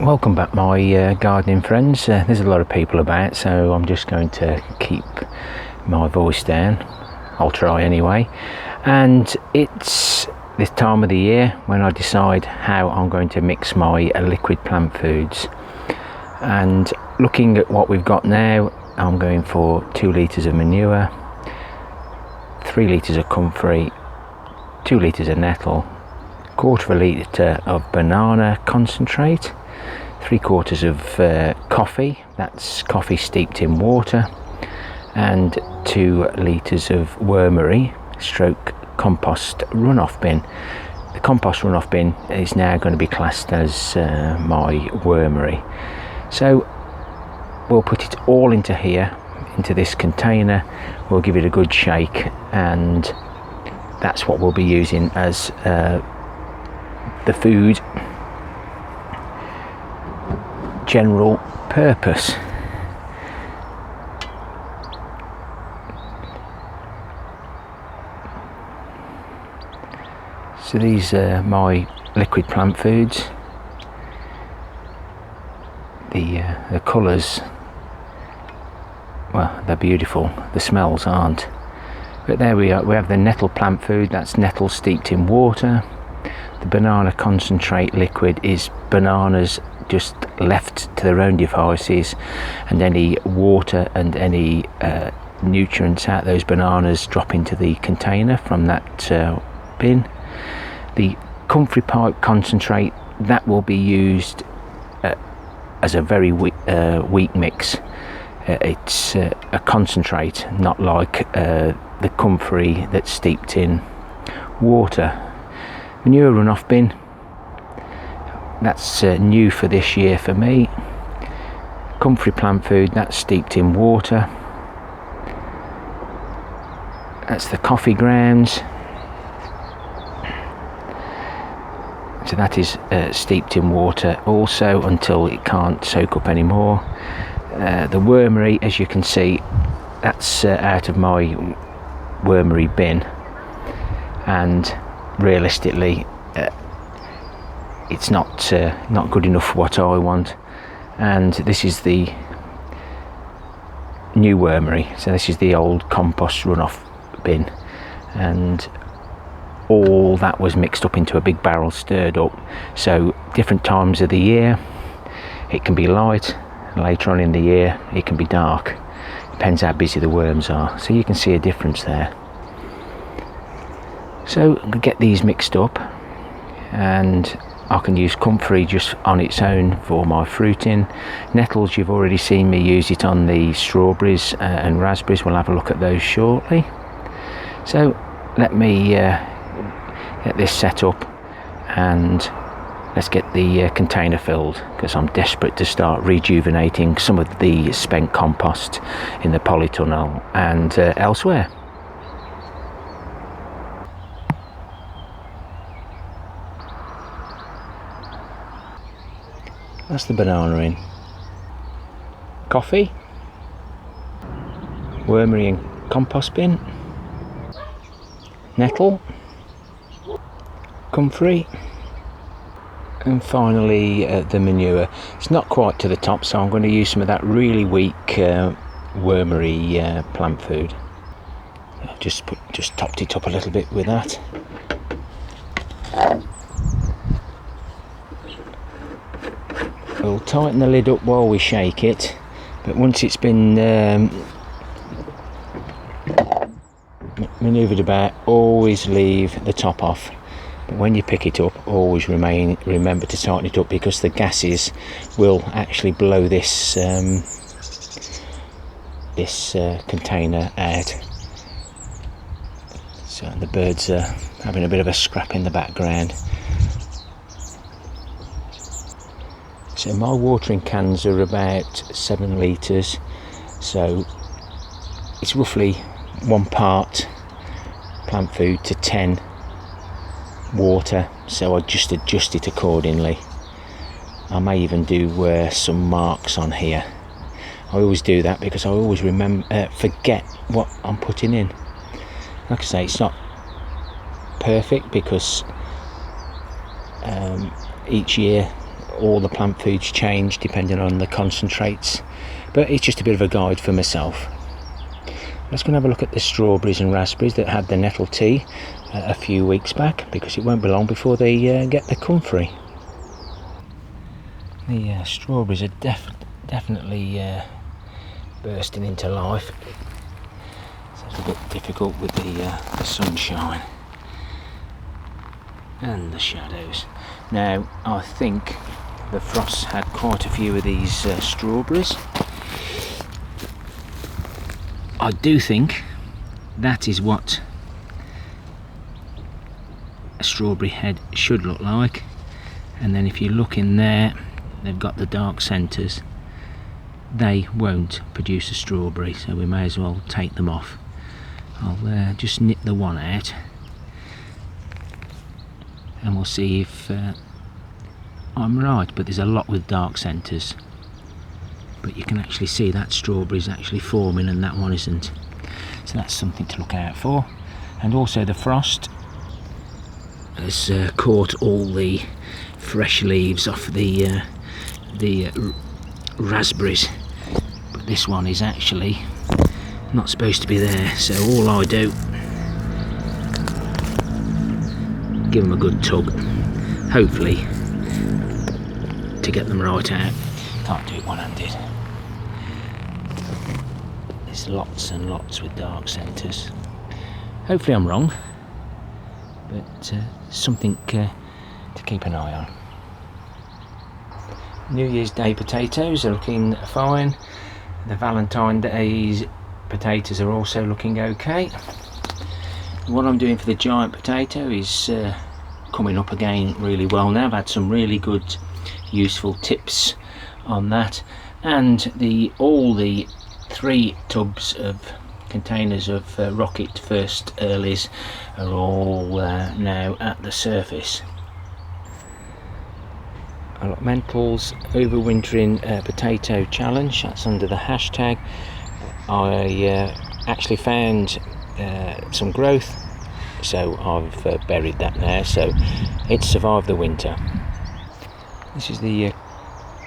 Welcome back, my gardening friends. There's a lot of people about, so I'm just going to keep my voice down. I'll try anyway. And it's this time of the year when I decide how I'm going to mix my liquid plant foods. And looking at what we've got now, I'm going for 2 litres of manure, 3 litres of comfrey, 2 litres of nettle, 1/4 litre of banana concentrate, 3/4 of coffee, that's coffee steeped in water, and 2 litres of wormery stroke compost runoff bin. The compost runoff bin is now going to be classed as my wormery. So we'll put it all into here, into this container. We'll give it a good shake, and that's what we'll be using as the food general purpose. So these are my liquid plant foods. The colours, well, they're beautiful. The smells aren't. But there we are. We have the nettle plant food. That's nettle steeped in water. The banana concentrate liquid is bananas just left to their own devices, and any water and any nutrients out those bananas drop into the container from that bin. The comfrey pipe concentrate, that will be used as a very weak mix. It's a concentrate, not like the comfrey that's steeped in water. Manure runoff bin, that's new for this year for me. Comfrey plant food, that's steeped in water. That's the coffee grounds. So that is steeped in water also until it can't soak up anymore. The wormery, as you can see, that's out of my wormery bin, and realistically it's not good enough for what I want. And this is the new wormery, so this is the old compost runoff bin, and all that was mixed up into a big barrel, stirred up. So different times of the year it can be light, and later on in the year it can be dark, depends how busy the worms are. So you can see a difference there. So I'm going to get these mixed up, and I can use comfrey just on its own for my fruiting. Nettles, you've already seen me use it on the strawberries and raspberries. We'll have a look at those shortly. So let me get this set up, and let's get the container filled, because I'm desperate to start rejuvenating some of the spent compost in the polytunnel and elsewhere. That's the banana in. Coffee, wormery and compost bin, nettle, comfrey, and finally the manure. It's not quite to the top, so I'm going to use some of that really weak wormery plant food. I've just topped it up a little bit with that. We'll tighten the lid up while we shake it, but once it's been manoeuvred about, always leave the top off. But when you pick it up, always remember to tighten it up, because the gases will actually blow this container out. So the birds are having a bit of a scrap in the background. So my watering cans are about 7 litres, so it's roughly 1 part plant food to 10 water, so I just adjust it accordingly. I may even do some marks on here. I always do that because I always forget what I'm putting in. Like I say, it's not perfect because each year all the plant foods change depending on the concentrates, but it's just a bit of a guide for myself. Let's go and have a look at the strawberries and raspberries that had the nettle tea a few weeks back, because it won't be long before they get the comfrey. The strawberries are definitely bursting into life. So it's a bit difficult with the sunshine and the shadows. Now I think the frost had quite a few of these strawberries. I do think that is what a strawberry head should look like, and then if you look in there, they've got the dark centres. They won't produce a strawberry, so we may as well take them off. I'll just nip the one out and we'll see if I'm right, but there's a lot with dark centres, but you can actually see that strawberry is actually forming and that one isn't, so that's something to look out for. And also the frost has caught all the fresh leaves off the raspberries, but this one is actually not supposed to be there, so all I do, give them a good tug, hopefully to get them right out. Can't do it one-handed. There's lots and lots with dark centres. Hopefully I'm wrong, but something to keep an eye on. New Year's Day potatoes are looking fine. The Valentine's Day's potatoes are also looking okay. What I'm doing for the giant potato is coming up again really well now. I've had some really good useful tips on that, and all the 3 tubs of containers of rocket first earlies are all now at the surface. Allotmentals overwintering potato challenge, that's under the hashtag. I actually found some growth, so I've buried that now, so it's survived the winter. This is the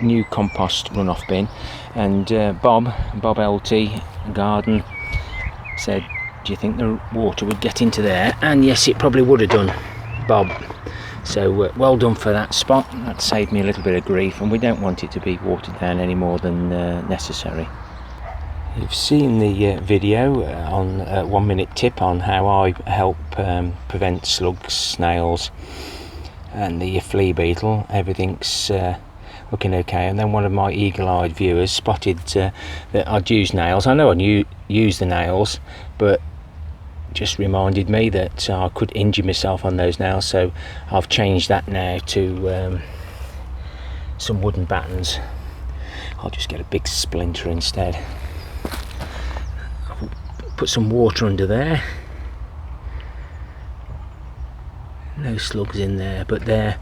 new compost runoff bin, and Bob LT Garden said, do you think the water would get into there? And yes, it probably would have done, Bob. So well done for that spot. That saved me a little bit of grief, and we don't want it to be watered down any more than necessary. You've seen the video on 1 minute tip on how I help prevent slugs, snails and the flea beetle. Everything's looking okay, and then one of my eagle-eyed viewers spotted that I'd use nails. I know I use the nails, but just reminded me that I could injure myself on those nails, so I've changed that now to some wooden battens. I'll just get a big splinter instead. I'll put some water under there. No slugs in there, but there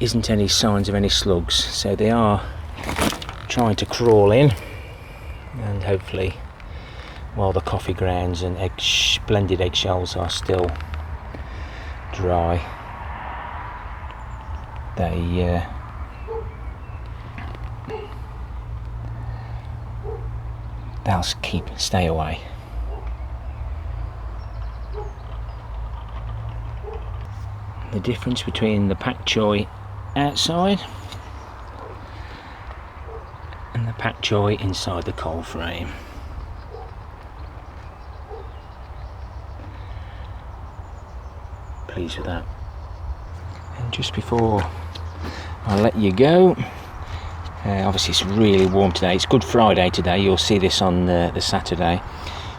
isn't any signs of any slugs, so they are trying to crawl in, and hopefully, while the coffee grounds and blended eggshells are still dry, they'll stay away. The difference between the pak choi outside and the pak choi inside the cold frame. Pleased with that. And just before I let you go, obviously it's really warm today. It's Good Friday today. You'll see this on the Saturday,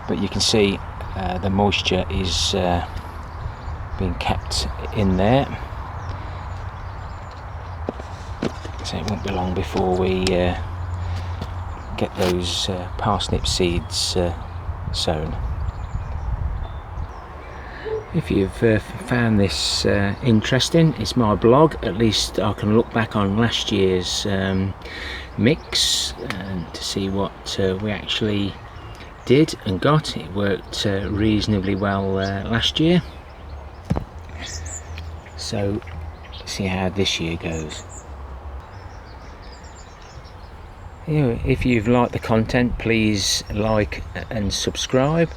but you can see the moisture is being kept in there, so it won't be long before we get those parsnip seeds sown. If you've found this interesting, it's my blog. At least I can look back on last year's mix and to see what we actually did and got. It worked reasonably well last year, so let's see how this year goes. if you've liked the content, please like and subscribe.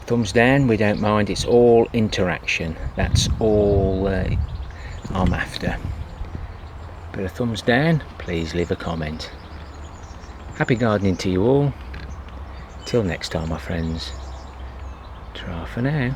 Thumbs down, we don't mind. It's all interaction. That's all I'm after. But a thumbs down, please leave a comment. Happy gardening to you all. Till next time, my friends. Ta for now.